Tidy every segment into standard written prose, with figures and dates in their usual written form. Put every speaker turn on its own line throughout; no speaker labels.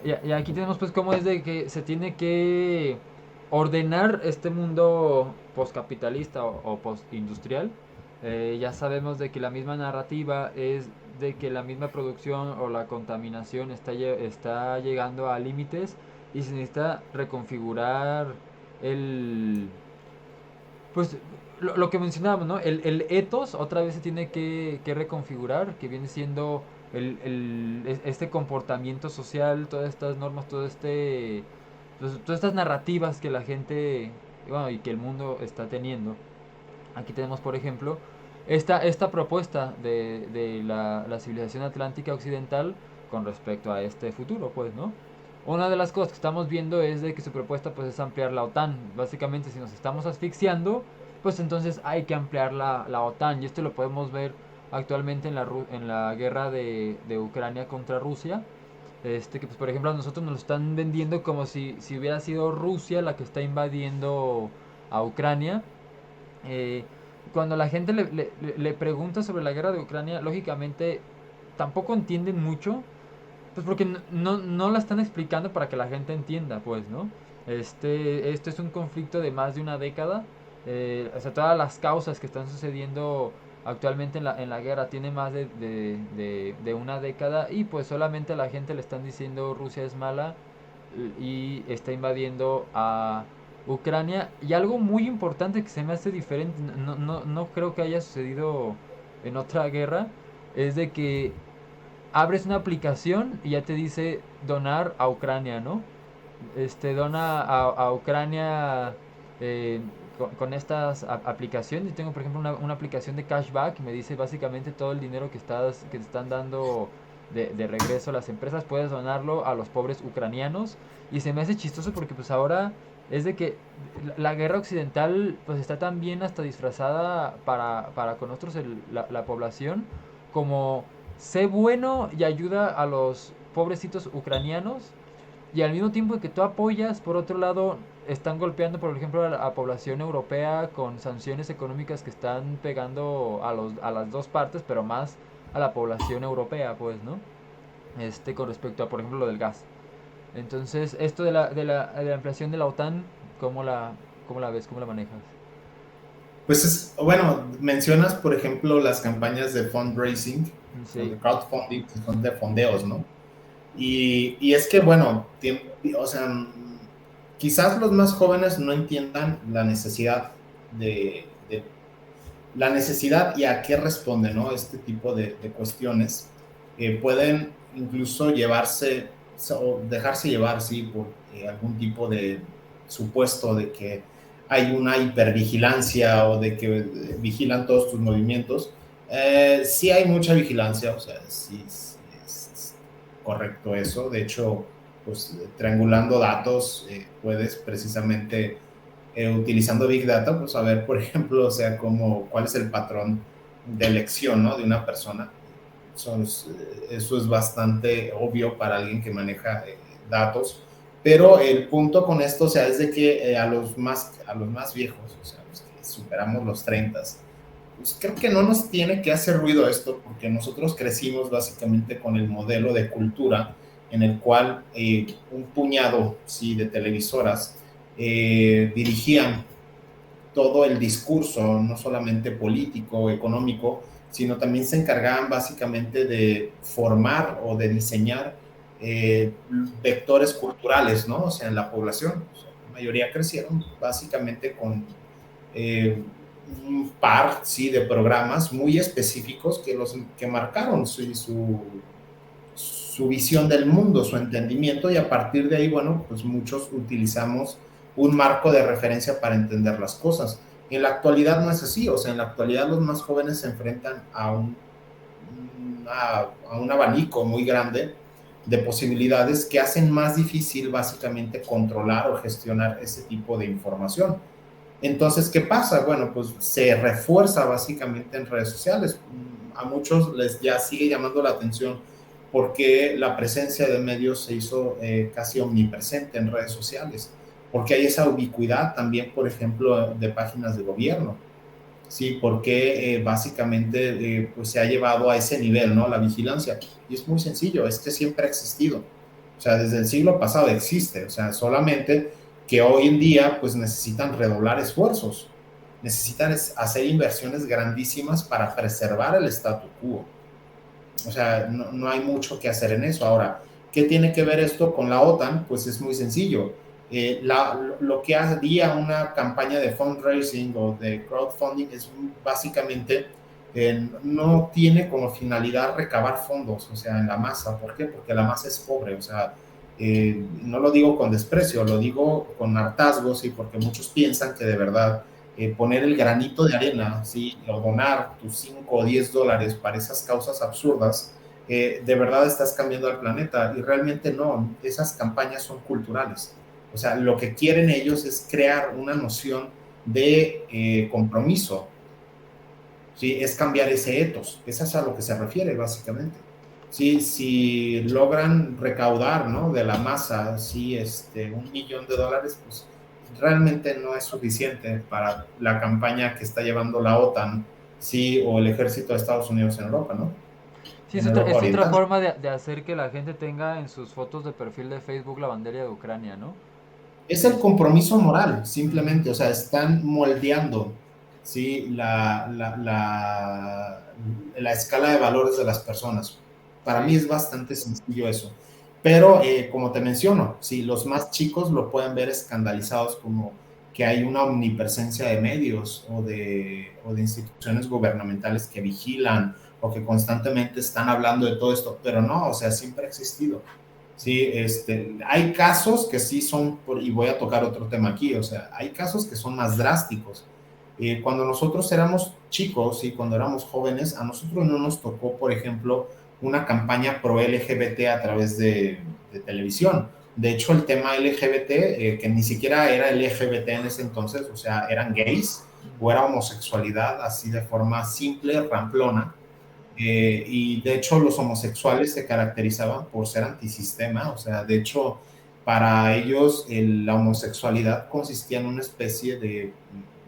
Y aquí tenemos pues cómo es de que se tiene que ordenar este mundo postcapitalista o postindustrial. Ya sabemos de que la misma narrativa es de que la misma producción o la contaminación está llegando a límites y se necesita reconfigurar el, pues lo que mencionábamos, ¿no? El ethos otra vez se tiene que reconfigurar, que viene siendo este comportamiento social, todas estas normas, pues, todas estas narrativas que la gente, bueno, y que el mundo está teniendo. Aquí tenemos, por ejemplo, esta propuesta de la civilización atlántica occidental con respecto a este futuro, pues, ¿no? Una de las cosas que estamos viendo es de que su propuesta pues es ampliar la OTAN. Básicamente si nos estamos asfixiando, pues entonces hay que ampliar la OTAN. Y esto lo podemos ver actualmente en la guerra de Ucrania contra Rusia. Que pues por ejemplo a nosotros nos lo están vendiendo como si hubiera sido Rusia la que está invadiendo a Ucrania. eh, Cuando la gente le pregunta sobre la guerra de Ucrania, lógicamente tampoco entienden mucho, pues porque no la están explicando para que la gente entienda, pues, ¿no? Esto es un conflicto de más de una década. O sea, todas las causas que están sucediendo actualmente en la guerra tienen más de una década y pues solamente a la gente le están diciendo Rusia es mala y está invadiendo a Ucrania. Y algo muy importante que se me hace diferente, no creo que haya sucedido en otra guerra, es de que abres una aplicación y ya te dice donar a Ucrania, ¿no? Dona a Ucrania con estas aplicaciones. Yo tengo, por ejemplo, una aplicación de cashback que me dice básicamente todo el dinero que te están dando de regreso a las empresas, puedes donarlo a los pobres ucranianos. Y se me hace chistoso porque pues ahora es de que la guerra occidental pues está tan bien hasta disfrazada para con nosotros la población como sé bueno y ayuda a los pobrecitos ucranianos y al mismo tiempo que tú apoyas, por otro lado, están golpeando, por ejemplo, a población europea con sanciones económicas que están pegando a las dos partes, pero más a la población europea, pues, ¿no? Con respecto a, por ejemplo, lo del gas. Entonces, esto de la ampliación de la OTAN, cómo la ves? ¿Cómo la manejas?
Pues es, bueno, mencionas, por ejemplo, las campañas de fundraising o
Sí,
de crowdfunding, que son de fondeos, ¿no? Y es que, bueno, o sea, quizás los más jóvenes no entiendan la necesidad la necesidad y a qué responde, ¿no? Este tipo de cuestiones pueden incluso llevarse o dejarse llevar, sí, por algún tipo de supuesto de que hay una hipervigilancia o de que vigilan todos tus movimientos. Sí hay mucha vigilancia, o sea, sí, sí es correcto eso. De hecho, pues triangulando datos puedes precisamente utilizando Big Data, pues saber, por ejemplo, o sea, cuál es el patrón de elección, ¿no? De una persona. Eso es bastante obvio para alguien que maneja datos. Pero el punto con esto, o sea, es de que a los más viejos, o sea, los que superamos los 30, pues creo que no nos tiene que hacer ruido esto, porque nosotros crecimos básicamente con el modelo de cultura en el cual un puñado, sí, de televisoras dirigían todo el discurso, no solamente político o económico, sino también se encargaban básicamente de formar o de diseñar vectores culturales, ¿no? O sea, en la población. O sea, la mayoría crecieron básicamente con un par, sí, de programas muy específicos que marcaron su visión del mundo, su entendimiento, y a partir de ahí, bueno, pues muchos utilizamos un marco de referencia para entender las cosas. En la actualidad no es así, o sea, en la actualidad los más jóvenes se enfrentan a un abanico muy grande de posibilidades que hacen más difícil básicamente controlar o gestionar ese tipo de información. Entonces, ¿qué pasa? Bueno, pues se refuerza básicamente en redes sociales. A muchos les ya sigue llamando la atención porque la presencia de medios se hizo casi omnipresente en redes sociales, porque hay esa ubicuidad también, por ejemplo, de páginas de gobierno. Sí, porque básicamente pues se ha llevado a ese nivel, ¿no? La vigilancia. Y es muy sencillo, es que siempre ha existido. O sea, desde el siglo pasado existe, o sea, solamente que hoy en día pues necesitan redoblar esfuerzos, necesitan hacer inversiones grandísimas para preservar el statu quo. O sea, no hay mucho que hacer en eso. Ahora, ¿qué tiene que ver esto con la OTAN? Pues es muy sencillo. Lo que haría una campaña de fundraising o de crowdfunding es básicamente, no tiene como finalidad recabar fondos, o sea, en la masa. ¿Por qué? Porque la masa es pobre, o sea, no lo digo con desprecio, lo digo con hartazgo, sí, porque muchos piensan que de verdad poner el granito de arena, ¿sí? O donar tus 5 o 10 dólares para esas causas absurdas, de verdad estás cambiando al planeta. Y realmente no, esas campañas son culturales. O sea, lo que quieren ellos es crear una noción de compromiso, ¿sí? Es cambiar ese ethos. Eso es a lo que se refiere, básicamente. Sí, si logran recaudar, ¿no?, de la masa, sí, $1 millón, pues realmente no es suficiente para la campaña que está llevando la OTAN, sí, o el ejército de Estados Unidos en Europa, ¿no?
Sí,
En Europa
es otra
Oriental.
forma de hacer que la gente tenga en sus fotos de perfil de Facebook la bandera de Ucrania, ¿no?
Es el
Es,
compromiso moral,
Ujú.
simplemente, o sea, están moldeando, ¿sí? La escala de valores de las personas. Para mí
Sí,
es bastante sencillo eso. Pero, como te menciono, sí, los más chicos lo pueden ver escandalizados como que hay una omnipresencia de medios o de instituciones gubernamentales que vigilan o que constantemente están hablando de todo esto, pero no, o sea, siempre ha existido. Sí, hay casos que sí son, y voy a tocar otro tema aquí, o sea, hay casos que son más drásticos. Cuando nosotros éramos chicos y cuando éramos jóvenes, a nosotros no nos tocó, por ejemplo, una campaña pro LGBT a través de televisión. De hecho, el tema LGBT, que ni siquiera era LGBT en ese entonces, o sea, eran gays o era homosexualidad así de forma simple, ramplona, y de hecho los homosexuales se caracterizaban por ser antisistema, o sea, de hecho para ellos la homosexualidad consistía en una especie de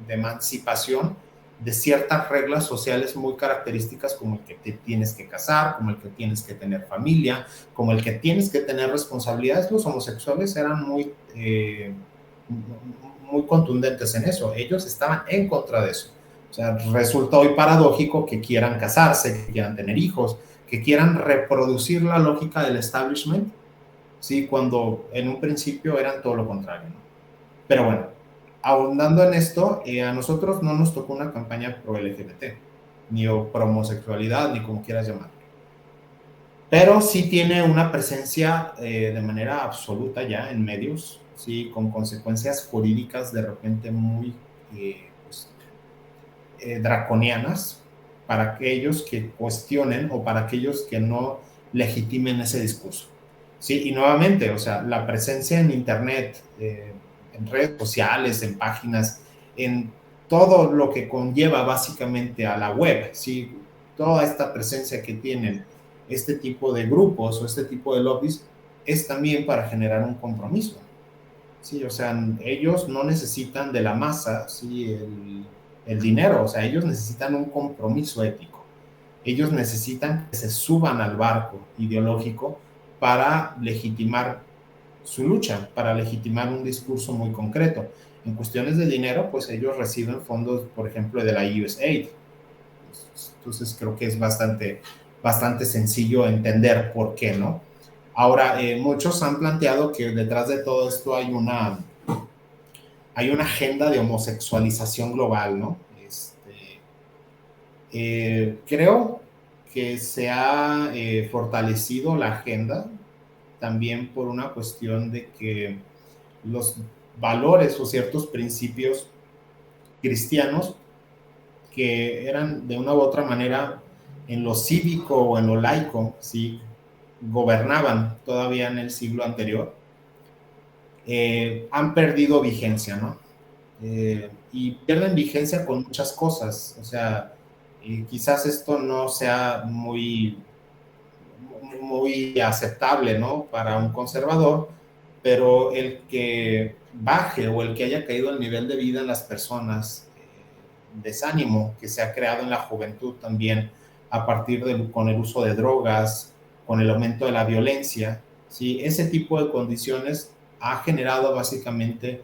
emancipación de ciertas reglas sociales muy características, como el que te tienes que casar, como el que tienes que tener familia, como el que tienes que tener responsabilidades. Los homosexuales eran muy contundentes en eso, ellos estaban en contra de eso. O sea, resulta hoy paradójico que quieran casarse, que quieran tener hijos, que quieran reproducir la lógica del establishment, ¿sí? Cuando en un principio eran todo lo contrario, ¿no? Pero bueno, ahondando en esto, a nosotros no nos tocó una campaña pro LGBT, ni pro homosexualidad, ni como quieras llamarlo. Pero sí tiene una presencia de manera absoluta ya en medios, sí, con consecuencias jurídicas de repente muy draconianas para aquellos que cuestionen o para aquellos que no legitimen ese discurso. Sí, y nuevamente, o sea, la presencia en Internet, en redes sociales, en páginas, en todo lo que conlleva básicamente a la web, ¿sí? Toda esta presencia que tienen este tipo de grupos o este tipo de lobbies es también para generar un compromiso. Sí, o sea, ellos no necesitan de la masa, sí, el dinero, o sea, ellos necesitan un compromiso ético. Ellos necesitan que se suban al barco ideológico para legitimar su lucha, para legitimar un discurso muy concreto. En cuestiones de dinero, pues ellos reciben fondos, por ejemplo, de la USAID. Entonces creo que es bastante sencillo entender por qué, ¿no? Ahora, muchos han planteado que detrás de todo esto hay una agenda de homosexualización global, ¿no? Creo que se ha fortalecido la agenda también por una cuestión de que los valores o ciertos principios cristianos que eran de una u otra manera en lo cívico o en lo laico, ¿sí? Gobernaban todavía en el siglo anterior, han perdido vigencia, ¿no? Y pierden vigencia con muchas cosas. O sea, quizás esto no sea muy aceptable, ¿no?, para un conservador, pero el que baje o el que haya caído el nivel de vida en las personas, desánimo que se ha creado en la juventud también con el uso de drogas, con el aumento de la violencia, ¿sí? Ese tipo de condiciones ha generado básicamente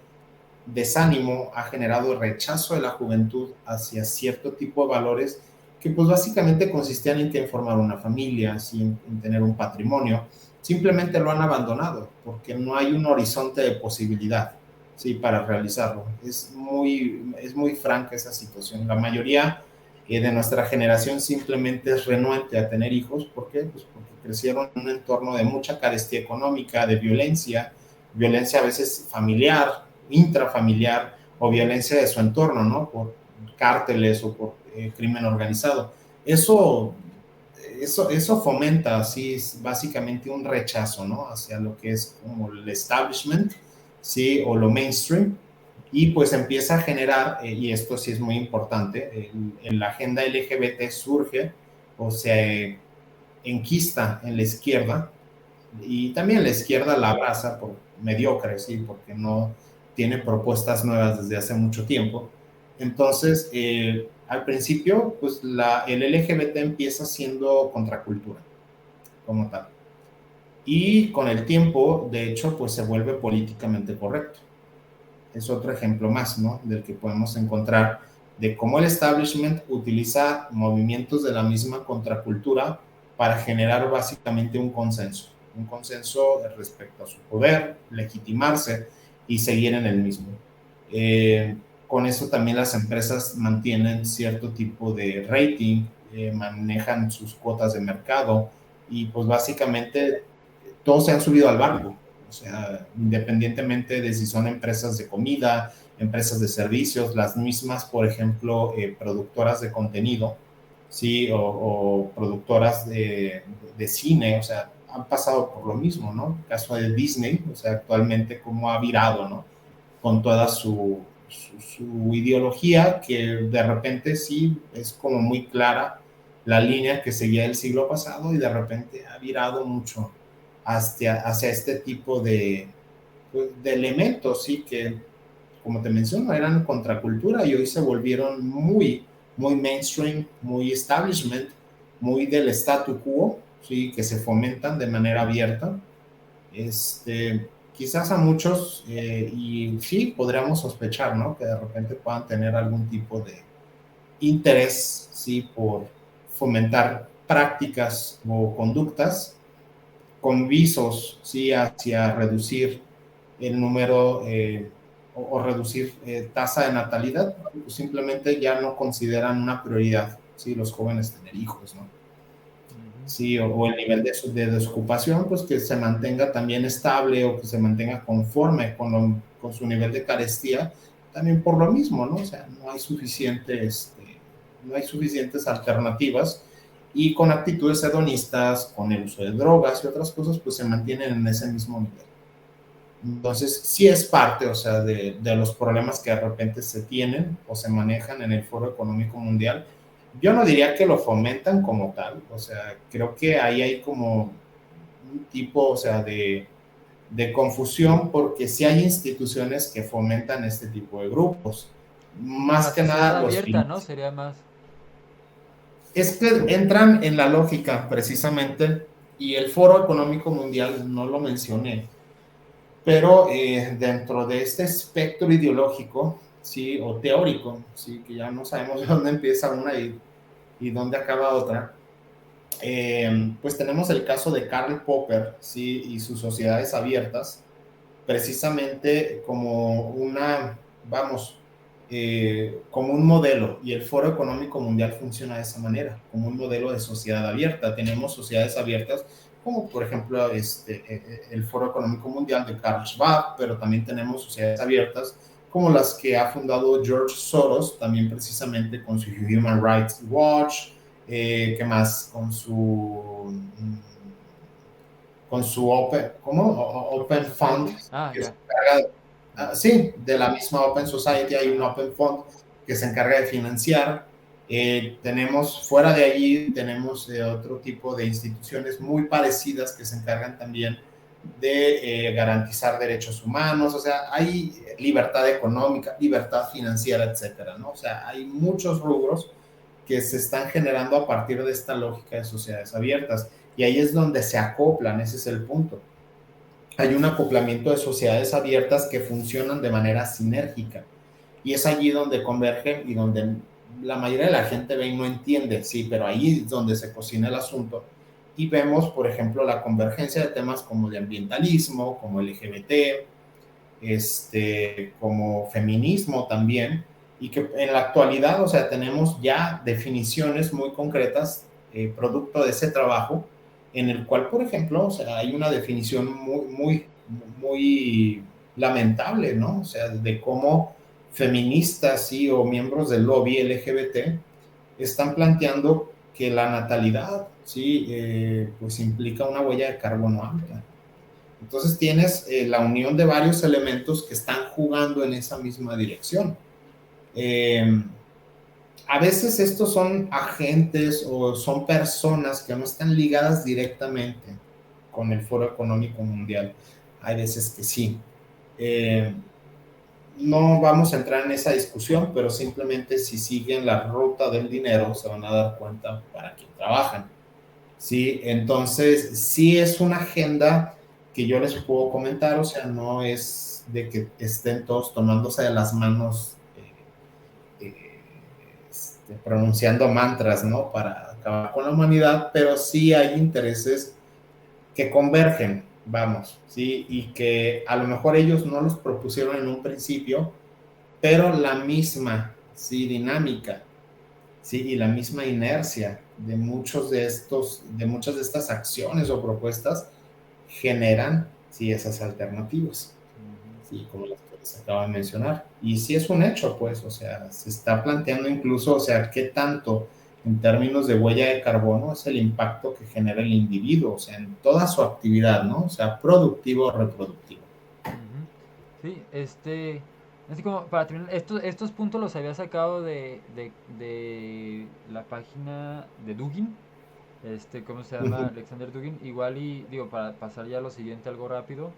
desánimo, ha generado rechazo de la juventud hacia cierto tipo de valores que pues básicamente consistían en que formar una familia, ¿sí? En tener un patrimonio. Simplemente lo han abandonado porque no hay un horizonte de posibilidad, ¿sí? Para realizarlo. Es muy franca esa situación. La mayoría de nuestra generación simplemente es renuente a tener hijos. ¿Por qué? Pues porque crecieron en un entorno de mucha carestía económica, de violencia, violencia a veces familiar, intrafamiliar o violencia de su entorno, ¿no? Por cárteles o por crimen organizado. Eso, eso fomenta así básicamente un rechazo, ¿no? Hacia lo que es como el establishment, ¿sí? O lo mainstream. Y pues empieza a generar, y esto sí es muy importante, la agenda LGBT surge o se enquista en la izquierda, y también la izquierda la abraza por mediocre, ¿sí? Porque no tiene propuestas nuevas desde hace mucho tiempo. Entonces, al principio, pues el LGBT empieza siendo contracultura, como tal. Y con el tiempo, de hecho, pues se vuelve políticamente correcto. Es otro ejemplo más, ¿no? Del que podemos encontrar de cómo el establishment utiliza movimientos de la misma contracultura para generar básicamente un consenso respecto a su poder, legitimarse y seguir en el mismo. Con eso también las empresas mantienen cierto tipo de rating, manejan sus cuotas de mercado y pues básicamente todos se han subido al barco. O sea, independientemente de si son empresas de comida, empresas de servicios, las mismas, por ejemplo, productoras de contenido, ¿sí? O productoras de cine, o sea, han pasado por lo mismo, ¿no? El caso de Disney, o sea, actualmente cómo ha virado, ¿no? Con toda su ideología, que de repente sí es como muy clara la línea que seguía el siglo pasado y de repente ha virado mucho hacia este tipo pues, de elementos, sí, que como te menciono, eran contracultura y hoy se volvieron muy mainstream, muy establishment, muy del statu quo, sí, que se fomentan de manera abierta. Quizás a muchos, y sí, podríamos sospechar, ¿no? Que de repente puedan tener algún tipo de interés, sí, por fomentar prácticas o conductas con visos, sí, hacia reducir el número o reducir tasa de natalidad, pues simplemente ya no consideran una prioridad, sí, los jóvenes tener hijos, ¿no? Sí, o el nivel de desocupación, pues que se mantenga también estable o que se mantenga conforme con su nivel de carestía, también por lo mismo, ¿no? O sea, no hay suficientes alternativas y con actitudes hedonistas, con el uso de drogas y otras cosas, pues se mantienen en ese mismo nivel. Entonces, sí es parte, o sea, de los problemas que de repente se tienen o se manejan en el Foro Económico Mundial. Yo no diría que lo fomentan como tal, o sea, creo que ahí hay como un tipo, o sea, de confusión porque sí hay instituciones que fomentan este tipo de grupos.
Como
Más
la
que
sociedad
nada los
abierta, ¿no?
financieros.
Sería más.
Es que entran en la lógica precisamente y el Foro Económico Mundial no lo mencioné, pero dentro de este espectro ideológico, sí, o teórico, sí, que ya no sabemos dónde empieza una y dónde acaba otra, pues tenemos el caso de Karl Popper, sí, y sus sociedades abiertas, precisamente como vamos, como un modelo, y el Foro Económico Mundial funciona de esa manera, como un modelo de sociedad abierta. Tenemos sociedades abiertas como por ejemplo el Foro Económico Mundial de Carl Schwab, pero también tenemos sociedades abiertas como las que ha fundado George Soros, también precisamente con su Human Rights Watch, ¿qué más? Con su Open Fund,
Society. Ah,
que se
ya.
encarga, sí, de la misma Open Society hay un
Ajá.
Open Fund que se encarga de financiar. Tenemos, fuera de allí, tenemos otro tipo de instituciones muy parecidas que se encargan también de garantizar derechos humanos, o sea, hay libertad económica, libertad financiera, etcétera, ¿no? O sea, hay muchos rubros que se están generando a partir de esta lógica de sociedades abiertas. Y ahí es donde se acoplan, ese es el punto. hay un acoplamiento de sociedades abiertas que funcionan de manera sinérgica. Y es allí donde convergen y donde la mayoría de la gente ve y no entiende, sí, pero ahí es donde se cocina el asunto. Y vemos, por ejemplo, la convergencia de temas como de ambientalismo, como LGBT, como feminismo también, y que en la actualidad, o sea, tenemos ya definiciones muy concretas, producto de ese trabajo, en el cual, por ejemplo, o sea, hay una definición muy lamentable, ¿no? O sea, de cómo feministas, sí, o miembros del lobby LGBT están planteando que la natalidad, sí, pues implica una huella de carbono alta. Entonces tienes la unión de varios elementos que están jugando en esa misma dirección. Eh, a veces estos son agentes o son personas que no están ligadas directamente con el Foro Económico Mundial. Hay veces que sí. Eh, no vamos a entrar en esa discusión, pero simplemente si siguen la ruta del dinero se van a dar cuenta para quién trabajan. Sí, entonces sí es una agenda que yo les puedo comentar, o sea, no es de que estén todos tomándose de las manos, pronunciando mantras, ¿no? Para acabar con la humanidad, pero sí hay intereses que convergen, vamos, ¿sí? Y que a lo mejor ellos no los propusieron en un principio, pero la misma, ¿sí? Dinámica, ¿sí? Y la misma inercia de muchas de estas acciones o propuestas generan, sí, esas alternativas,
Ujú.
sí, como las que les acabo de mencionar. Y sí es un hecho, pues, o sea, se está planteando incluso, o sea, qué tanto en términos de huella de carbono es el impacto que genera el individuo, o sea, en toda su actividad, ¿no? O sea, productivo o reproductivo.
Ujú. Sí, así como para terminar, estos puntos los había sacado de la página de Dugin, ¿cómo se
Uh
llama?
-huh.
Alexander Dugin, igual y digo, para pasar ya a lo siguiente algo rápido,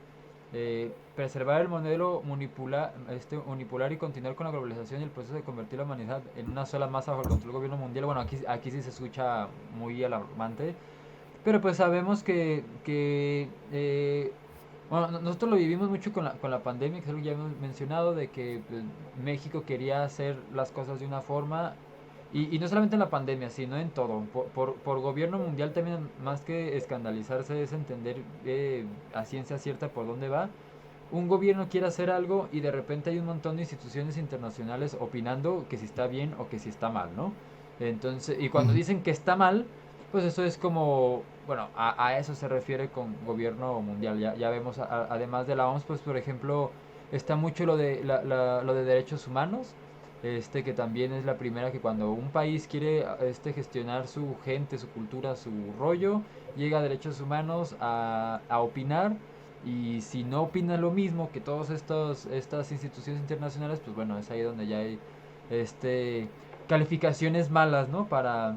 preservar el modelo unipolar y continuar con la globalización y el proceso de convertir la humanidad en una sola masa bajo el control del gobierno mundial, bueno, aquí sí se escucha muy alarmante, pero pues sabemos bueno, nosotros lo vivimos mucho con la pandemia, que es algo que ya hemos mencionado, de que pues, México quería hacer las cosas de una forma, y no solamente en la pandemia, sino en todo. Por gobierno mundial también, más que escandalizarse, es entender a ciencia cierta por dónde va. Un gobierno quiere hacer algo y de repente hay un montón de instituciones internacionales opinando que si está bien o que si está mal, ¿no? Entonces, y
Uh
cuando
-huh.
dicen que está mal, pues eso es como, bueno, a eso se refiere con gobierno mundial. Ya vemos, además de la OMS, pues por ejemplo, está mucho lo de, lo de derechos humanos, que también es la primera que cuando un país quiere gestionar su gente, su cultura, su rollo, llega a derechos humanos a opinar, y si no opinan lo mismo que todas estas instituciones internacionales, pues bueno, es ahí donde ya hay este, calificaciones malas, ¿no? Para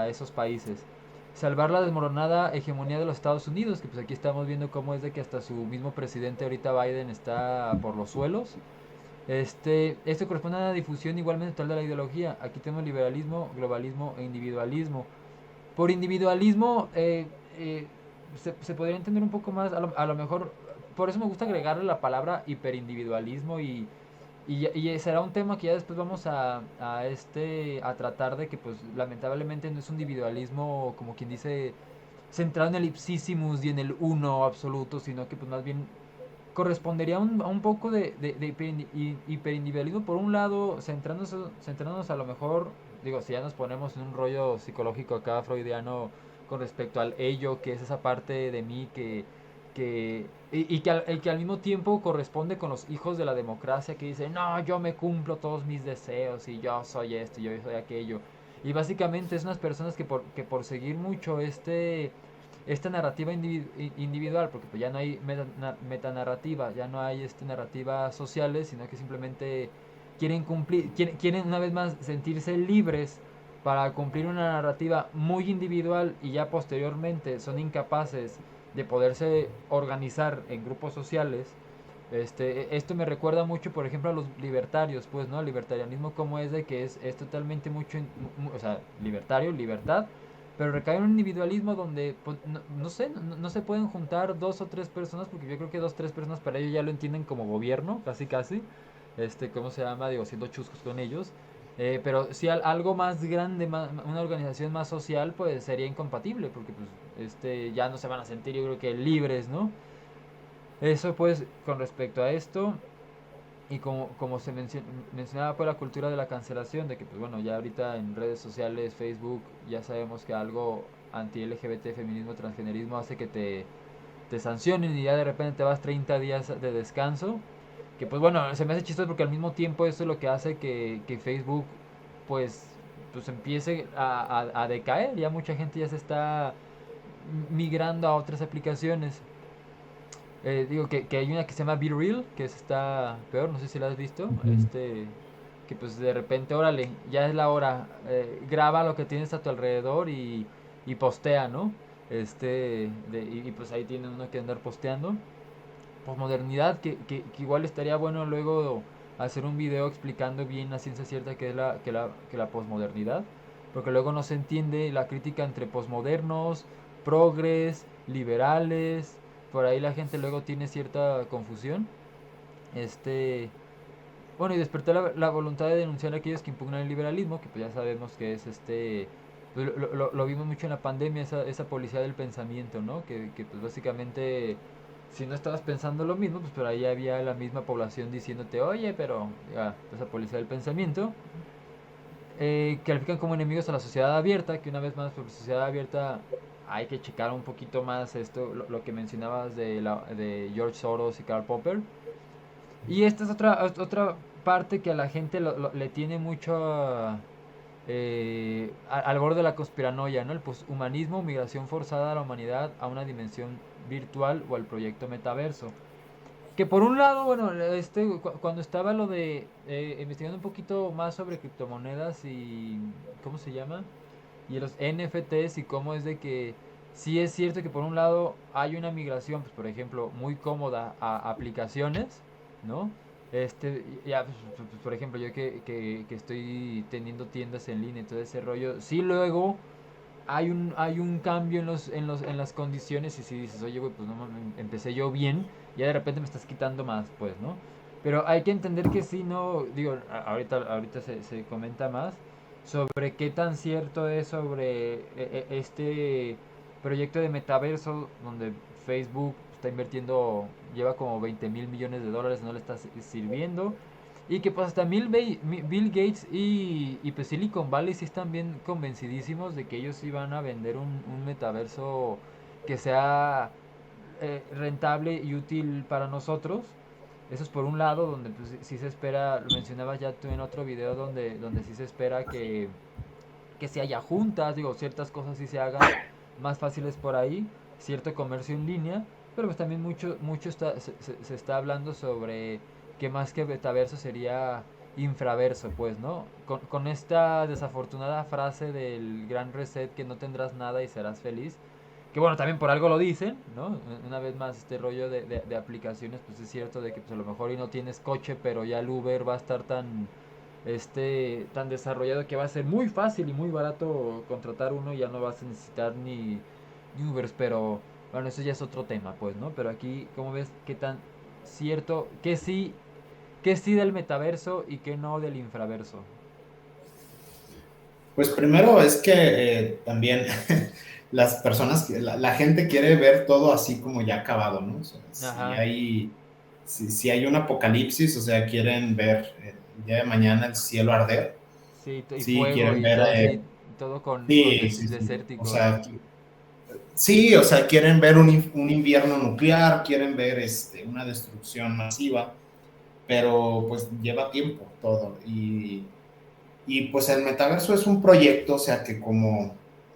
esos países. Salvar la desmoronada hegemonía de los Estados Unidos, que pues aquí estamos viendo cómo es de que hasta su mismo presidente ahorita Biden está por los suelos. Esto corresponde a una difusión igualmente total de la ideología. Aquí tenemos liberalismo, globalismo e individualismo. Por individualismo se podría entender un poco más, a lo mejor, por eso me gusta agregarle la palabra hiperindividualismo, y será un tema que ya después vamos a tratar, de que pues lamentablemente no es un individualismo como quien dice centrado en el ipsissimus y en el uno absoluto, sino que pues más bien correspondería a un poco de hiperindividualismo. Por un lado, centrándonos a lo mejor, digo, si ya nos ponemos en un rollo psicológico acá freudiano con respecto al ello, que es esa parte de mí y que el que al mismo tiempo corresponde con los hijos de la democracia, que dicen, no, yo me cumplo todos mis deseos y yo soy esto y yo soy aquello. Y básicamente es unas personas que por seguir mucho esta narrativa individual, porque pues ya no hay metanarrativa, ya no hay narrativas sociales, sino que simplemente quieren cumplir, quieren una vez más sentirse libres para cumplir una narrativa muy individual, y ya posteriormente son incapaces de poderse organizar en grupos sociales. Esto me recuerda mucho, por ejemplo, a los libertarios, pues, ¿no? El libertarianismo como es de que es totalmente mucho, o sea, libertario, libertad, pero recae en un individualismo donde, pues, no sé, no se pueden juntar dos o tres personas, porque yo creo que dos o tres personas para ellos ya lo entienden como gobierno, casi casi, ¿cómo se llama? Digo, siendo chuscos con ellos. Pero si algo más grande, una organización más social, pues sería incompatible, porque pues ya no se van a sentir, yo creo que libres, ¿no? Eso pues con respecto a esto. Y como se mencionaba por la cultura de la cancelación, de que pues bueno, ya ahorita en redes sociales, Facebook, ya sabemos que algo anti-LGBT, feminismo, transgenerismo hace que te sancionen y ya de repente te vas 30 días de descanso. Que pues bueno, se me hace chistoso porque al mismo tiempo eso es lo que hace que Facebook pues, pues empiece a decaer. Ya mucha gente ya se está migrando a otras aplicaciones. Digo que hay una que se llama Be Real, que está peor, no sé si la has visto.
Ujú.
Que pues de repente, órale, ya es la hora, graba lo que tienes a tu alrededor y postea, ¿no? Y pues ahí tiene uno que andar posteando. Posmodernidad, que igual estaría bueno luego hacer un video explicando bien a ciencia cierta qué es que la posmodernidad, porque luego no se entiende la crítica entre posmodernos, progres, liberales, por ahí la gente luego tiene cierta confusión. Este, bueno, y despertar la voluntad de denunciar a aquellos que impugnan el liberalismo, que pues ya sabemos que es pues, lo vimos mucho en la pandemia, esa policía del pensamiento, ¿no? Que pues básicamente, si no estabas pensando lo mismo, pues por ahí había la misma población diciéndote, oye, pero ya, esa policía del pensamiento, califican como enemigos a la sociedad abierta, que una vez más, por sociedad abierta hay que checar un poquito más esto, lo que mencionabas de George Soros y Karl Popper. Y esta es otra parte que a la gente le tiene mucho al borde de la conspiranoia, ¿no? El poshumanismo, migración forzada a la humanidad a una dimensión virtual o al proyecto metaverso. Que por un lado, bueno, cuando estaba lo de investigando un poquito más sobre criptomonedas y ¿cómo se llama? Y los NFTs y cómo es de que sí es cierto que por un lado hay una migración, pues por ejemplo, muy cómoda a aplicaciones, ¿no? Ya, pues, por ejemplo, yo que estoy teniendo tiendas en línea y todo ese rollo, sí luego hay un cambio en las condiciones y si dices, oye, güey, pues no empecé yo bien, ya de repente me estás quitando más, pues, ¿no? Pero hay que entender que sí, no, digo, ahorita se comenta más sobre qué tan cierto es sobre este proyecto de metaverso donde Facebook está invirtiendo, lleva como 20.000 millones de dólares, no le está sirviendo. Y que pues hasta Bill Gates y pues Silicon Valley sí están bien convencidísimos de que ellos sí van a vender un metaverso que sea rentable y útil para nosotros. Eso es por un lado, donde pues sí se espera, lo mencionabas ya tú en otro video, donde sí se espera que se haya juntas, digo, ciertas cosas sí se hagan más fáciles por ahí, cierto comercio en línea, pero pues también mucho se está hablando sobre que más que metaverso sería infraverso, pues, ¿no? Con esta desafortunada frase del gran reset que no tendrás nada y serás feliz, que bueno, también por algo lo dicen, ¿no? Una vez más, este rollo de aplicaciones, pues es cierto de que pues, a lo mejor y no tienes coche, pero ya el Uber va a estar tan desarrollado que va a ser muy fácil y muy barato contratar uno y ya no vas a necesitar ni Ubers, pero bueno, eso ya es otro tema, pues, ¿no? Pero aquí, ¿cómo ves qué tan cierto, qué sí del metaverso y qué no del infraverso?
Pues primero es que también las personas, la gente quiere ver todo así como ya acabado, ¿no? O sea,
Ajá,
si hay un apocalipsis, o sea, quieren ver el día de mañana el cielo arder,
sí, y
sí,
fuego
quieren
y
ver,
todo así, todo con
sí, sí, sí, o
desértico.
sea, sí, o sea, quieren ver un invierno nuclear, quieren ver una destrucción masiva, pero pues lleva tiempo todo. Y pues el metaverso es un proyecto, o sea, que como,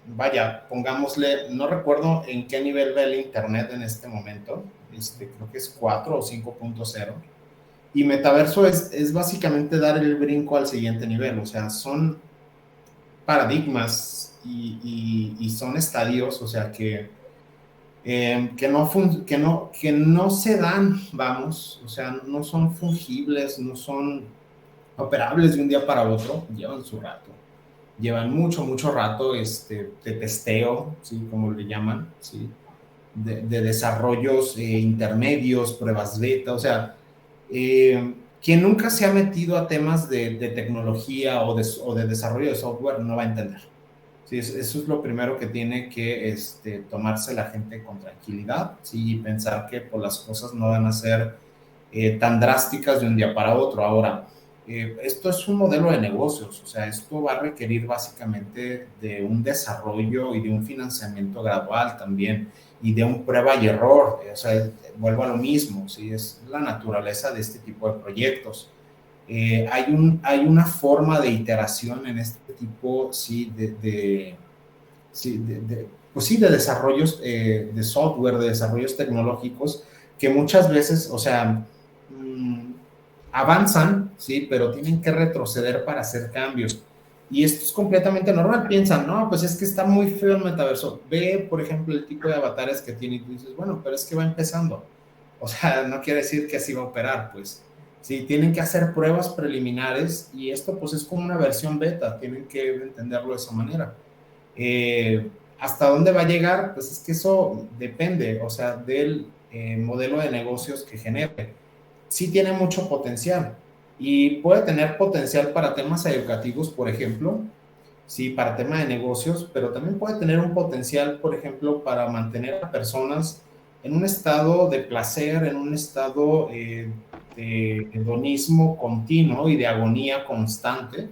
vaya, pongámosle, no recuerdo en qué nivel ve el Internet en este momento, creo que es 4 o 5.0. Y metaverso es básicamente dar el brinco al siguiente nivel, o sea, son paradigmas y son estadios, o sea, que no se dan, vamos, o sea, no son fungibles, no son operables de un día para otro, llevan su rato. llevan mucho, mucho rato de testeo, ¿sí? Como le llaman, ¿sí? De desarrollos intermedios, pruebas beta, o sea, quien nunca se ha metido a temas de tecnología o de desarrollo de software no va a entender. Sí, eso es lo primero que tiene que tomarse la gente con tranquilidad, ¿sí? Y pensar que pues, las cosas no van a ser tan drásticas de un día para otro. Ahora, esto es un modelo de negocios, o sea, esto va a requerir básicamente de un desarrollo y de un financiamiento gradual también, y de un prueba y error, o sea, vuelvo a lo mismo, ¿sí? Es la naturaleza de este tipo de proyectos. Hay una forma de iteración en este tipo, sí, sí, pues sí, de desarrollos de software, de desarrollos tecnológicos, que muchas veces, o sea, avanzan, sí, pero tienen que retroceder para hacer cambios. Y esto es completamente normal. Piensan, no, pues es que está muy feo el metaverso. Ve, por ejemplo, el tipo de avatares que tiene y tú dices, bueno, pero es que va empezando. O sea, no quiere decir que así va a operar, pues. Sí, tienen que hacer pruebas preliminares y esto pues es como una versión beta, tienen que entenderlo de esa manera. ¿Hasta dónde va a llegar? Pues es que eso depende, o sea, del modelo de negocios que genere. Sí tiene mucho potencial y puede tener potencial para temas educativos, por ejemplo, sí, para tema de negocios, pero también puede tener un potencial, por ejemplo, para mantener a personas en un estado de placer, en un estado de hedonismo continuo y de agonía constante,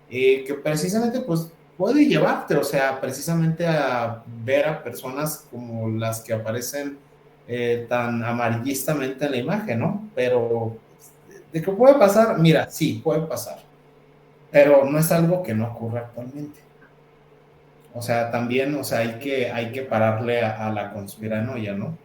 que precisamente pues puede llevarte, o sea, precisamente a ver a personas como las que aparecen tan amarillistamente en la imagen, ¿no? Pero de qué puede pasar, mira, sí, puede pasar, pero no es algo que no ocurre actualmente. O sea, también, o sea, hay que pararle a la conspiranoia, ¿no?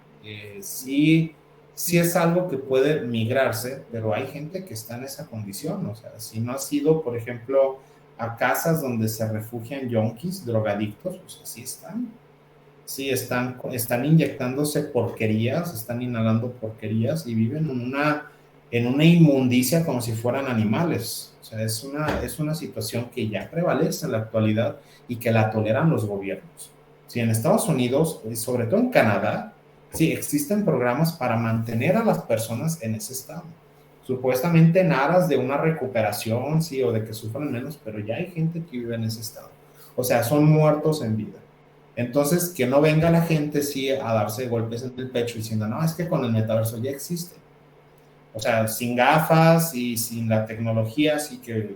Sí, sí es algo que puede migrarse, pero hay gente que está en esa condición, o sea, si no ha sido, por ejemplo, a casas donde se refugian yonkis, drogadictos, pues así están. Sí, están inyectándose porquerías, están inhalando porquerías y viven en una inmundicia como si fueran animales. O sea, es una situación que ya prevalece en la actualidad y que la toleran los gobiernos. Sí, en Estados Unidos, y sobre todo en Canadá, sí, existen programas para mantener a las personas en ese estado. Supuestamente en aras de una recuperación, sí, o de que sufran menos, pero ya hay gente que vive en ese estado. O sea, son muertos en vida. Entonces, que no venga la gente sí a darse golpes en el pecho diciendo, no, es que con el metaverso ya existe. O sea, sin gafas y sin la tecnología, sí que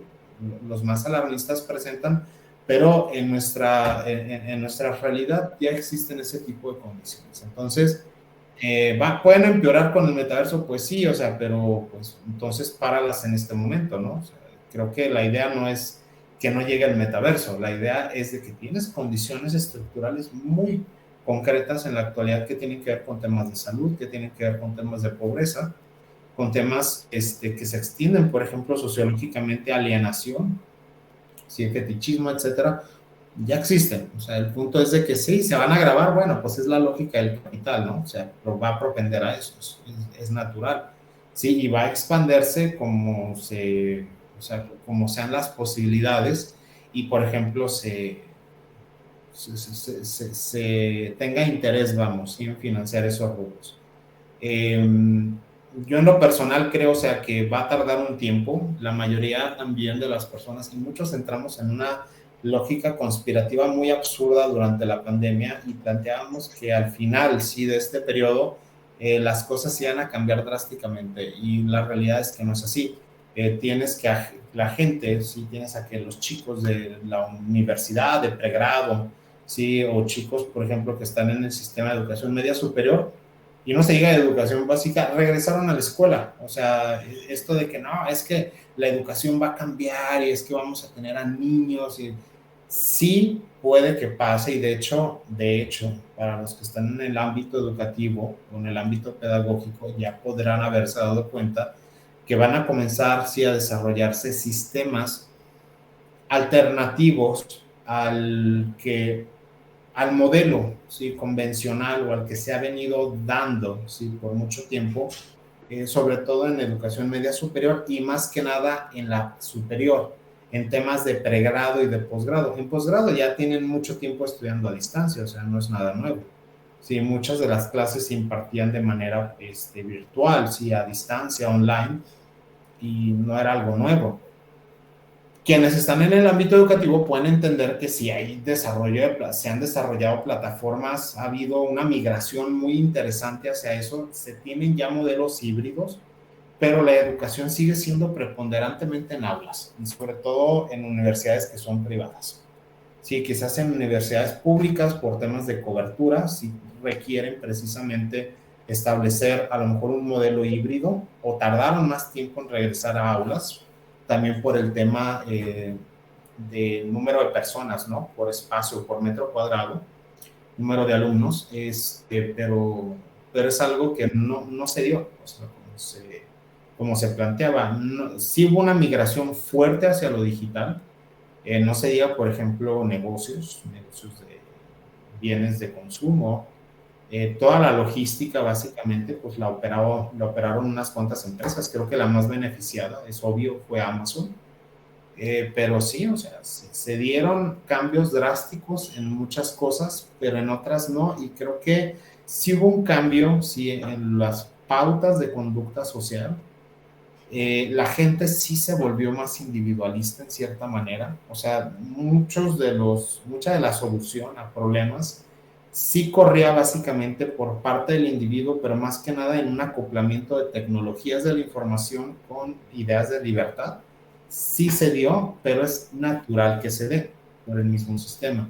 los más alarmistas presentan, pero en nuestra realidad ya existen ese tipo de condiciones. Entonces, ¿pueden empeorar con el metaverso? Pues sí, o sea, pero pues entonces páralas en este momento, ¿no? O sea, creo que la idea no es que no llegue el metaverso, la idea es de que tienes condiciones estructurales muy concretas en la actualidad que tienen que ver con temas de salud, que tienen que ver con temas de pobreza, con temas que se extienden, por ejemplo, sociológicamente, alienación, sí, fetichismo, etcétera, ya existen. O sea, el punto es de que sí, se van a grabar, bueno, pues es la lógica del capital, ¿no? O sea, va a propender a eso, es natural. Sí, y va a expandirse o sea, como sean las posibilidades y, por ejemplo, se tenga interés, vamos, en financiar esos rubros. Yo en lo personal creo, o sea, que va a tardar un tiempo. La mayoría también de las personas, y muchos entramos en una lógica conspirativa muy absurda durante la pandemia y planteábamos que al final, sí, de este periodo, las cosas iban a cambiar drásticamente y la realidad es que no es así. Tienes que la gente, sí, tienes a que los chicos de la universidad, de pregrado, sí, o chicos, por ejemplo, que están en el sistema de educación media superior, y no se diga de educación básica, regresaron a la escuela. O sea, esto de que no, es que la educación va a cambiar y es que vamos a tener a niños y sí puede que pase y de hecho, para los que están en el ámbito educativo o en el ámbito pedagógico ya podrán haberse dado cuenta que van a comenzar sí a desarrollarse sistemas alternativos al modelo, ¿sí? Convencional o al que se ha venido dando, ¿sí? Por mucho tiempo, sobre todo en educación media superior y más que nada en la superior. en temas de pregrado y de posgrado. En posgrado ya tienen mucho tiempo estudiando a distancia, o sea, no es nada nuevo. Sí, muchas de las clases se impartían de manera virtual, sí, a distancia, online, y no era algo nuevo. Quienes están en el ámbito educativo pueden entender que si hay se han desarrollado plataformas, ha habido una migración muy interesante hacia eso, se tienen ya modelos híbridos, pero la educación sigue siendo preponderantemente en aulas y sobre todo en universidades que son privadas. Sí, quizás en universidades públicas por temas de cobertura, sí requieren precisamente establecer a lo mejor un modelo híbrido o tardaron más tiempo en regresar a aulas, también por el tema de número de personas, ¿no? Por espacio, por metro cuadrado, número de alumnos, pero es algo que no se dio, o sea, como se planteaba. No, sí hubo una migración fuerte hacia lo digital, no se diga, por ejemplo, negocios de bienes de consumo, toda la logística básicamente pues la operaron unas cuantas empresas, creo que la más beneficiada, es obvio, fue Amazon, pero sí, o sea, se dieron cambios drásticos en muchas cosas, pero en otras no, y creo que sí hubo un cambio, sí, en las pautas de conducta social. La gente sí se volvió más individualista en cierta manera, o sea, mucha de la solución a problemas sí corría básicamente por parte del individuo, pero más que nada en un acoplamiento de tecnologías de la información con ideas de libertad. Sí se dio, pero es natural que se dé por el mismo sistema.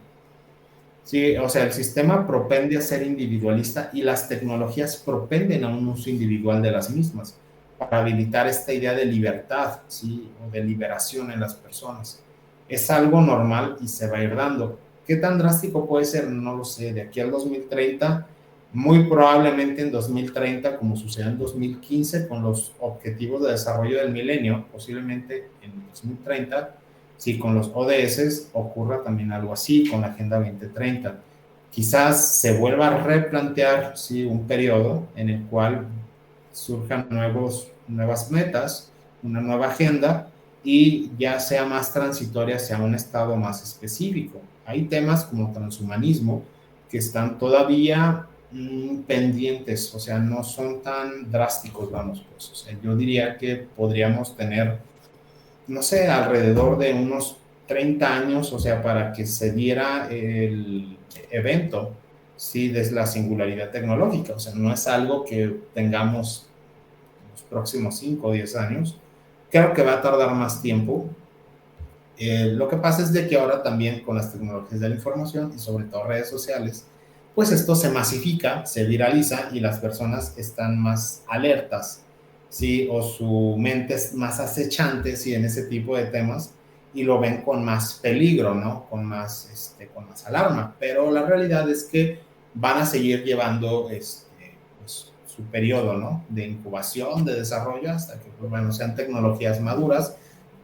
Sí, o sea, el sistema propende a ser individualista y las tecnologías propenden a un uso individual de las mismas para habilitar esta idea de libertad, ¿sí? O de liberación en las personas. Es algo normal y se va a ir dando. ¿Qué tan drástico puede ser? No lo sé. De aquí al 2030, muy probablemente en 2030, como sucedió en 2015 con los Objetivos de Desarrollo del Milenio, posiblemente en 2030 si con los ODS ocurra también algo así con la Agenda 2030. Quizás se vuelva a replantear ¿sí? un periodo en el cual surjan nuevas metas, una nueva agenda y ya sea más transitoria hacia un estado más específico. Hay temas como transhumanismo que están todavía pendientes, o sea, no son tan drásticos, vamos, pues. O sea, yo diría que podríamos tener no sé, alrededor de unos 30 años, o sea, para que se diera el evento, sí, de la singularidad tecnológica. O sea, no es algo que tengamos en los próximos 5 o 10 años. Creo que va a tardar más tiempo. Lo que pasa es de que ahora también con las tecnologías de la información y sobre todo redes sociales, pues esto se masifica, se viraliza y las personas están más alertas, ¿sí? O su mente es más acechante, ¿sí? En ese tipo de temas y lo ven con más peligro, ¿no? Con más alarma. Pero la realidad es que van a seguir llevando pues, su periodo, ¿no? De incubación, de desarrollo, hasta que, pues, bueno, sean tecnologías maduras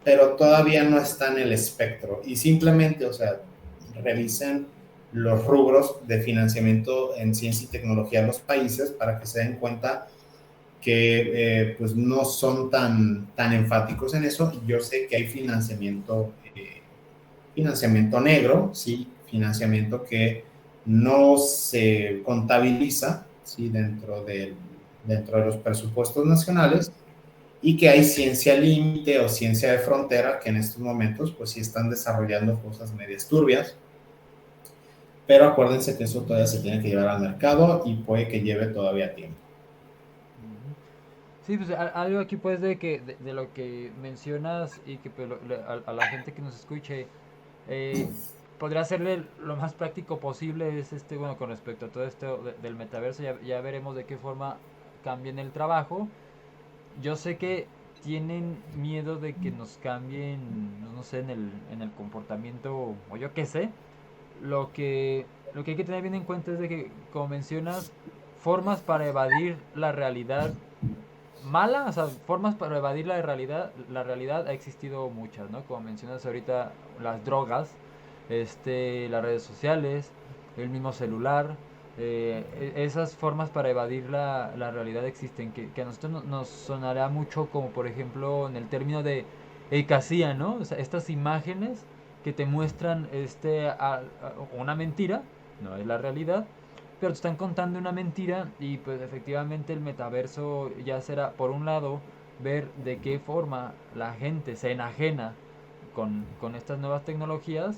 pero todavía no está en el espectro. Y simplemente, o sea, revisen los rubros de financiamiento en ciencia y tecnología de los países para que se den cuenta que pues no son tan enfáticos en eso. Yo sé que hay financiamiento negro, ¿sí? Financiamiento que no se contabiliza ¿sí? dentro de los presupuestos nacionales y que hay ciencia límite o ciencia de frontera que en estos momentos pues sí están desarrollando cosas medias turbias, pero acuérdense que eso todavía se tiene que llevar al mercado y puede que lleve todavía tiempo.
Ujú. Sí, pues algo aquí pues de lo que mencionas y que pues, a la gente que nos escuche eh, podría hacerle lo más práctico posible es bueno, con respecto a todo esto del metaverso, ya veremos de qué forma cambien el trabajo. Yo sé que tienen miedo de que nos cambien, no sé, en el comportamiento o yo qué sé. Lo que hay que tener bien en cuenta es de que, como mencionas, formas para evadir la realidad mala, o sea, formas para evadir la realidad ha existido muchas, ¿no? Como mencionas ahorita, las drogas, las redes sociales, el mismo celular, esas formas para evadir la realidad existen, que a nosotros nos sonará mucho como por ejemplo en el término de eicasía, ¿no? O sea, estas imágenes que te muestran una mentira, no es la realidad, pero te están contando una mentira y pues efectivamente el metaverso ya será, por un lado, ver de qué forma la gente se enajena con estas nuevas tecnologías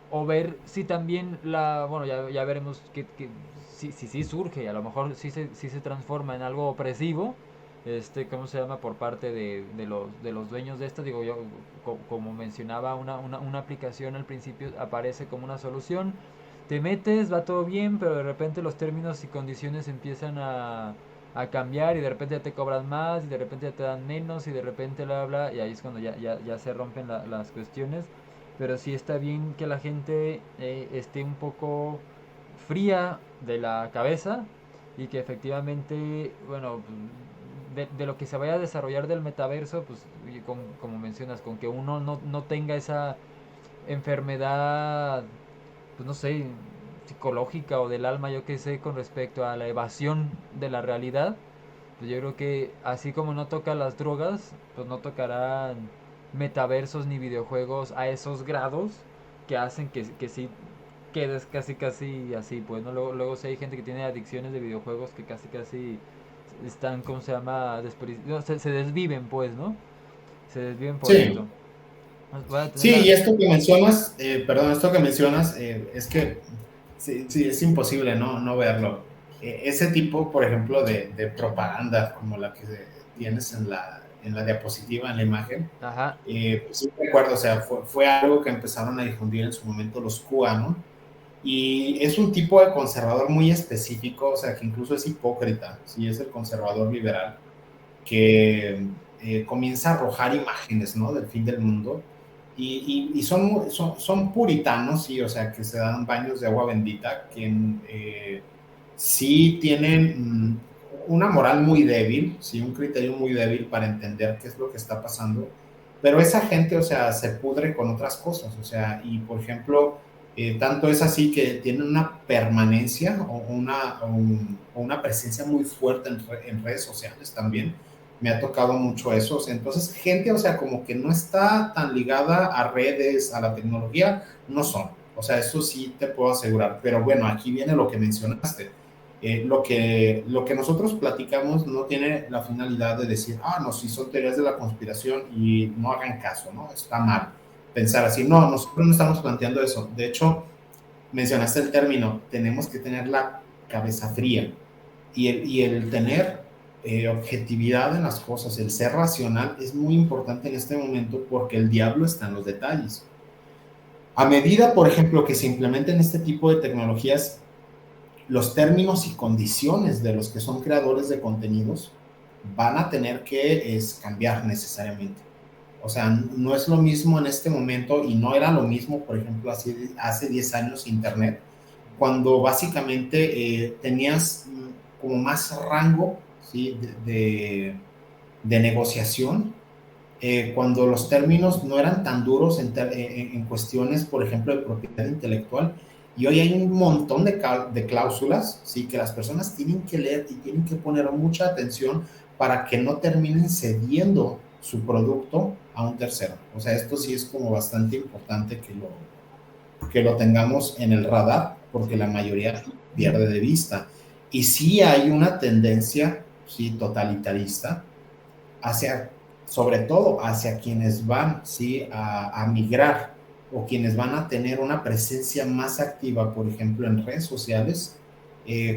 o ver si también bueno, ya veremos si surge, a lo mejor si se transforma en algo opresivo, ¿cómo se llama? Por parte de los dueños de esto, digo yo, como mencionaba, una aplicación al principio aparece como una solución, te metes, va todo bien, pero de repente los términos y condiciones empiezan a cambiar y de repente ya te cobran más y de repente ya te dan menos y de repente bla y ahí es cuando ya se rompen las cuestiones, pero sí está bien que la gente esté un poco fría de la cabeza y que efectivamente, bueno, de lo que se vaya a desarrollar del metaverso, pues como mencionas, con que uno no tenga esa enfermedad, pues no sé, psicológica o del alma, yo qué sé, con respecto a la evasión de la realidad, pues yo creo que así como no toca las drogas, pues no tocarán metaversos ni videojuegos a esos grados que hacen que sí quedes casi así, pues, ¿no? Luego sí hay gente que tiene adicciones de videojuegos que casi están, ¿cómo se llama? No, se desviven, pues, ¿no? Se desviven por
Sí,
esto. Voy a tener
sí,
la...
y esto que mencionas, perdón, esto que mencionas, es que sí, sí, es imposible no verlo. Ese tipo, por ejemplo, de propaganda como la que tienes en la diapositiva, en la imagen,
Ajá,
pues sí recuerdo, o sea, fue algo que empezaron a difundir en su momento los QAnon, y es un tipo de conservador muy específico, o sea, que incluso es hipócrita, sí, es el conservador liberal, que comienza a arrojar imágenes, ¿no? Del fin del mundo. Y son puritanos, sí, o sea, que se dan baños de agua bendita, que sí tienen una moral muy débil, sí, un criterio muy débil para entender qué es lo que está pasando, pero esa gente, o sea, se pudre con otras cosas, o sea, y por ejemplo, tanto es así que tienen una permanencia o una presencia muy fuerte en redes sociales también. Me ha tocado mucho eso. O sea, entonces, gente, o sea, como que no está tan ligada a redes, a la tecnología, no son. O sea, eso sí te puedo asegurar. Pero bueno, aquí viene lo que mencionaste. Lo que nosotros platicamos no tiene la finalidad de decir, ah, no, si son teorías de la conspiración y no hagan caso, ¿no? Está mal pensar así. No, nosotros no estamos planteando eso. De hecho, mencionaste el término, tenemos que tener la cabeza fría y el tener objetividad en las cosas, el ser racional es muy importante en este momento porque el diablo está en los detalles. A medida, por ejemplo, que se implementen este tipo de tecnologías, los términos y condiciones de los que son creadores de contenidos van a tener que cambiar necesariamente. O sea, no es lo mismo en este momento y no era lo mismo, por ejemplo, hace 10 años Internet, cuando básicamente tenías como más rango, ¿sí? de negociación, cuando los términos no eran tan duros en cuestiones, por ejemplo, de propiedad intelectual. Y hoy hay un montón de cláusulas, ¿sí? Que las personas tienen que leer y tienen que poner mucha atención para que no terminen cediendo su producto a un tercero. O sea, esto sí es como bastante importante que lo tengamos en el radar, porque la
sí.
mayoría pierde de vista. Y sí hay una tendencia, sí, totalitarista, hacia, sobre todo hacia quienes van, sí, a migrar o quienes van a tener una presencia más activa, por ejemplo, en redes sociales,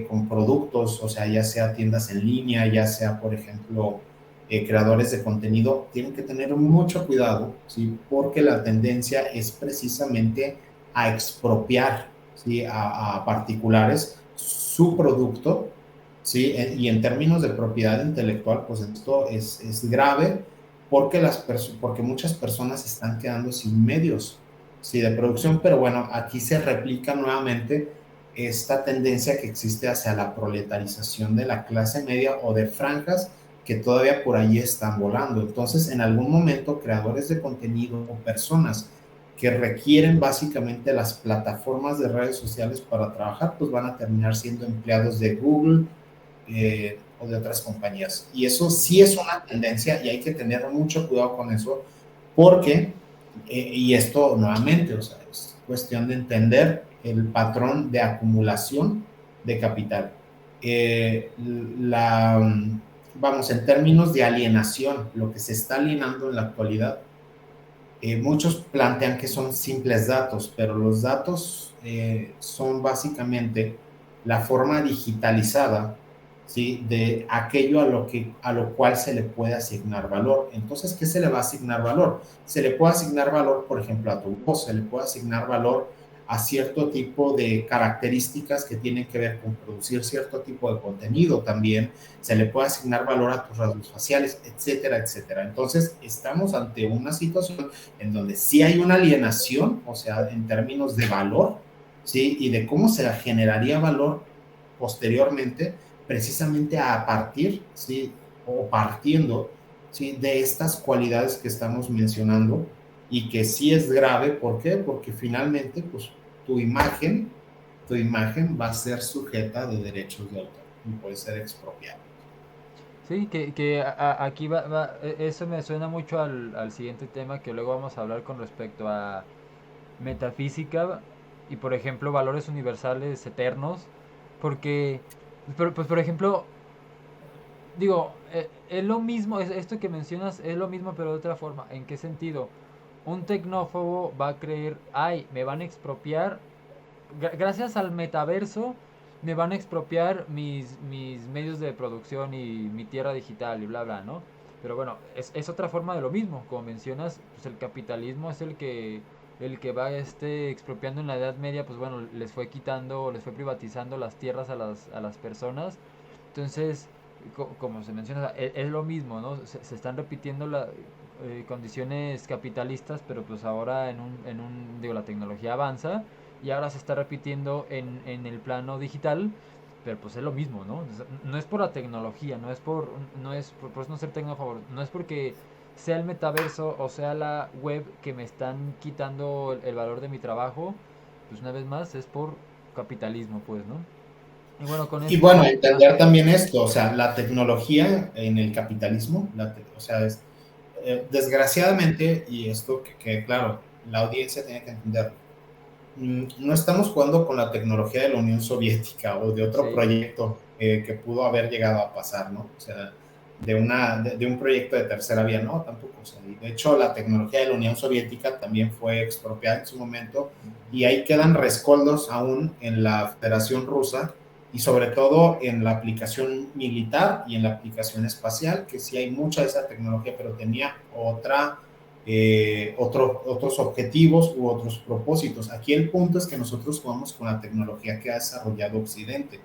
con productos, o sea, ya sea tiendas en línea, ya sea, por ejemplo, creadores de contenido, tienen que tener mucho cuidado, ¿sí? Porque la tendencia es precisamente a expropiar, ¿sí? A particulares su producto, ¿sí? Y en términos de propiedad intelectual, pues esto es grave porque, porque muchas personas están quedando sin medios, ¿sí? De producción, pero bueno, aquí se replica nuevamente esta tendencia que existe hacia la proletarización de la clase media o de franjas que todavía por ahí están volando. Entonces, en algún momento, creadores de contenido o personas que requieren básicamente las plataformas de redes sociales para trabajar, pues van a terminar siendo empleados de Google, o de otras compañías. Y eso sí es una tendencia y hay que tener mucho cuidado con eso, porque, y esto nuevamente, o sea, es cuestión de entender el patrón de acumulación de capital. La, vamos, en términos de alienación, lo que se está alienando en la actualidad, muchos plantean que son simples datos, pero los datos son básicamente la forma digitalizada, ¿sí?, de aquello a lo cual se le puede asignar valor. Entonces, ¿qué se le va a asignar valor? Se le puede asignar valor, por ejemplo, a tu voz, se le puede asignar valor a cierto tipo de características que tienen que ver con producir cierto tipo de contenido también, se le puede asignar valor a tus rasgos faciales, etcétera, etcétera. Entonces, estamos ante una situación en donde sí hay una alienación, o sea, en términos de valor, ¿sí? Y de cómo se generaría valor posteriormente, precisamente a partir, ¿sí? O partiendo, ¿sí?, de estas cualidades que estamos mencionando y que sí es grave. ¿Por qué? Porque finalmente, pues, tu imagen, tu imagen va a ser sujeta de derechos de autor y puede ser expropiada.
Sí, aquí eso me suena mucho al siguiente tema que luego vamos a hablar con respecto a metafísica y por ejemplo valores universales eternos, porque, pues por ejemplo, digo, es lo mismo, esto que mencionas es lo mismo pero de otra forma. ¿En qué sentido? Un tecnófobo va a creer, ay, me van a expropiar, gracias al metaverso, me van a expropiar mis medios de producción y mi tierra digital y bla, bla, ¿no? Pero bueno, es otra forma de lo mismo. Como mencionas, pues el capitalismo es el que va expropiando en la Edad Media, pues bueno, les fue quitando, les fue privatizando las tierras a las personas. Entonces, como se menciona, es lo mismo, ¿no? Se están repitiendo las condiciones capitalistas, pero pues ahora digo, la tecnología avanza y ahora se está repitiendo en el plano digital, pero pues es lo mismo, ¿no? No es por la tecnología, por eso no ser tecnófobo, no es porque sea el metaverso o sea la web que me están quitando el valor de mi trabajo, pues una vez más es por capitalismo, pues, ¿no? Y bueno, con
Y bueno,
esto,
entender también esto, o sea, la tecnología en el capitalismo, o sea, desgraciadamente, y esto que, claro, la audiencia tiene que entender, no estamos jugando con la tecnología de la Unión Soviética o de otro
sí,
proyecto que pudo haber llegado a pasar, ¿no? O sea, de un proyecto de tercera vía, no, tampoco. O sea, y de hecho, la tecnología de la Unión Soviética también fue expropiada en su momento y ahí quedan rescoldos aún en la Federación Rusa y sobre todo en la aplicación militar y en la aplicación espacial, que sí hay mucha de esa tecnología, pero tenía otros objetivos u otros propósitos. Aquí el punto es que nosotros jugamos con la tecnología que ha desarrollado Occidente.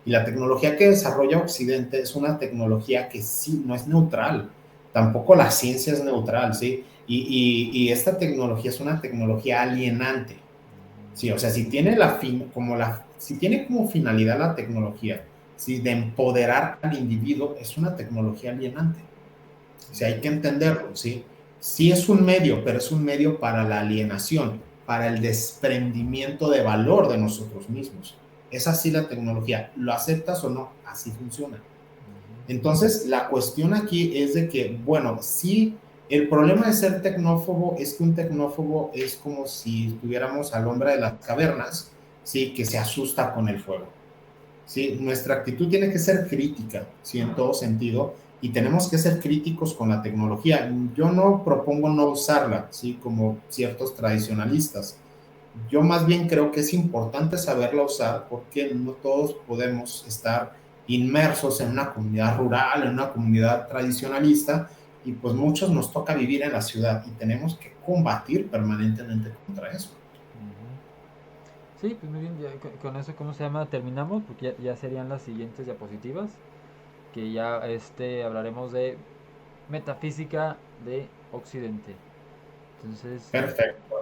Y la tecnología que desarrolla Occidente es una tecnología que sí no es neutral. Tampoco la ciencia es neutral, ¿sí? Y esta tecnología es una tecnología alienante. Sí, o sea, si tiene como finalidad la tecnología, ¿sí?, de empoderar al individuo, es una tecnología alienante. O sea, hay que entenderlo, ¿sí? Sí es un medio, pero es un medio para la alienación, para el desprendimiento de valor de nosotros mismos. Es así la tecnología. ¿Lo aceptas o no? Así funciona. Entonces, la cuestión aquí es de que, bueno, sí, el problema de ser tecnófobo es que un tecnófobo es como si tuviéramos al hombre de las cavernas, ¿sí?, que se asusta con el fuego. ¿Sí? Nuestra actitud tiene que ser crítica, ¿sí?, en todo sentido, y tenemos que ser críticos con la tecnología. Yo no propongo no usarla, ¿sí?, como ciertos tradicionalistas. Yo más bien creo que es importante saberla usar porque no todos podemos estar inmersos en una comunidad rural, en una comunidad tradicionalista, y pues muchos nos toca vivir en la ciudad y tenemos que combatir permanentemente contra eso.
ujú. Sí, pues muy bien, ya con eso, ¿cómo se llama? Terminamos, porque ya serían las siguientes diapositivas, que ya hablaremos de metafísica de Occidente. Entonces,
Perfecto.